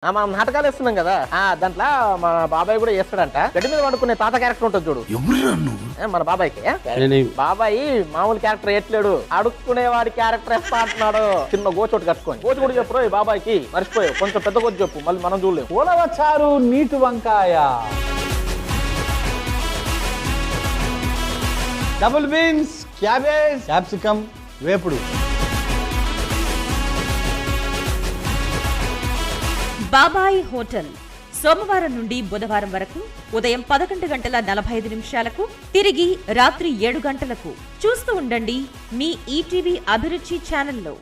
మనం నాటకాలు వేస్తున్నాం కదా దాంట్లో మన బాబాయ్ కూడా చేస్తాడంట. గడ్డి మీద పడుకునే తాత క్యారెక్టర్ ఉంటుంది చూడు. మన బాబాయ్కి బాబాయ్ మామూలు క్యారెక్టర్ వేయట్లేడు, అడుక్కునే వాడి క్యారెక్టర్ వేస్తా అంటున్నాడు. చిన్న గోచోటు కట్టుకొని గోచు కూడా చెప్పు ఈ బాబాయ్కి. మర్చిపోయావు, కొంచెం పెద్ద గోచు చెప్పు, మళ్ళీ మనం చూడలేము. ఉలవచారు, నీటి వంకాయ, డబుల్ బీన్స్, క్యాబేజ్, క్యాప్సికమ్, వేపుడు. బాబాయ్ హోటల్ సోమవారం నుండి బుధవారం వరకు ఉదయం 11:45 తిరిగి రాత్రి 7 గంటలకు. చూస్తూ ఉండండి మీ ఈటీవీ అభిరుచి ఛానల్లో.